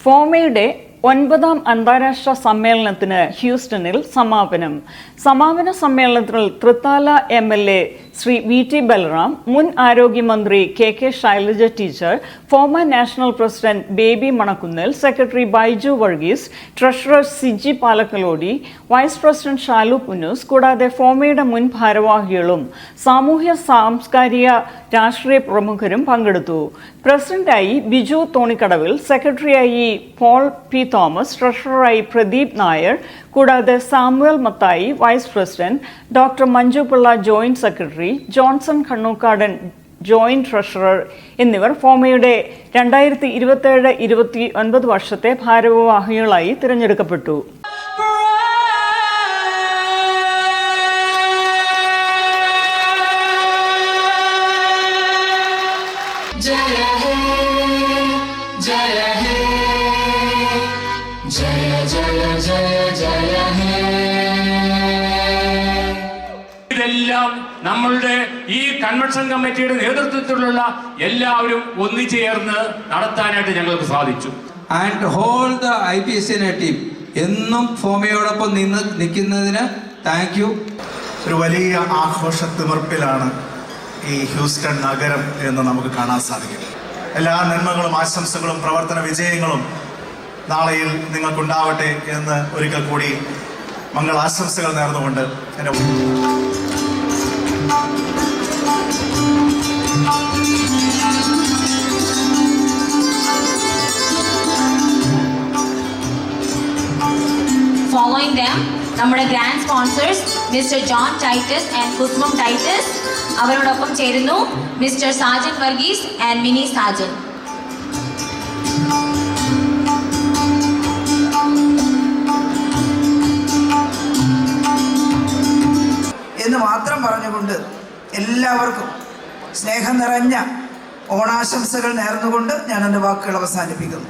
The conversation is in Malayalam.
ഫോമയുടെ 9ാം അന്താരാഷ്ട്ര സമ്മേളനത്തിന് ഹ്യൂസ്റ്റണിൽ സമാപന സമ്മേളനത്തിൽ തൃത്താല MLA ശ്രീ VT ബൽറാം, മുൻ ആരോഗ്യമന്ത്രി KK Shailaja teacher, former national president Baby Manakkunnil, secretary Biju Varghese, treasurer Siji Palakkalody, vice president Shalu Punnoose, കൂടാതെ ഫോമയുടെ മുൻ ഭാരവാഹികളും സാമൂഹ്യ സാംസ്കാരിക രാഷ്ട്രീയ പ്രമുഖരും പങ്കെടുത്തു. പ്രസിഡന്റായി ബിജു തോണിക്കടവിൽ, സെക്രട്ടറിയായി പോൾ പി തോമസ്, ട്രഷററായി പ്രദീപ് നായർ, കൂടാതെ Samuel Mathai vice president, doctor Manju Pillai joint secretary, Johnson Kannookadan joint treasurer എന്നിവർ ഫോമയുടെ 2027-29 വർഷത്തെ ഭാരവാഹികളായി തിരഞ്ഞെടുക്കപ്പെട്ടു. ഇതെല്ലാം നമ്മളുടെ ഈ കൺവെൻഷൻ കമ്മിറ്റിയുടെ നേതൃത്വത്തിലുള്ള എല്ലാവരും ഒന്നുചേർന്ന് നടത്താനായിട്ട് ഞങ്ങൾക്ക് സാധിച്ചു. And whole the IPSN team എന്നും ഫോമയോടൊപ്പം നിൽക്കുന്നതിന് താങ്ക് യു. ഒരു വലിയ ആഘോഷത്തിമിർപ്പിലാണ് ഈ ഹ്യൂസ്റ്റൺ നഗരം എന്ന് നമുക്ക് കാണാൻ സാധിക്കും. എല്ലാ നന്മകളും ആശംസകളും പ്രവർത്തന വിജയങ്ങളും നാളെയിൽ നിങ്ങൾക്കുണ്ടാവട്ടെ എന്ന് ഒരിക്കൽ കൂടി മംഗളാശംസകൾ നേർന്നുകൊണ്ട് എൻ്റെ Following them, നമ്മുടെ grand sponsors mister John Titus and Kusumam Titus, അവരോടൊപ്പം ചേരുന്നു മിസ്റ്റർ സാജൻ വർഗീസ് ആൻഡ് മിനി സാജൻ. എന്ന് മാത്രം പറഞ്ഞുകൊണ്ട് എല്ലാവർക്കും സ്നേഹം നിറഞ്ഞ ഓണാശംസകൾ നേർന്നുകൊണ്ട് ഞാൻ എൻ്റെ വാക്കുകൾ അവസാനിപ്പിക്കുന്നു.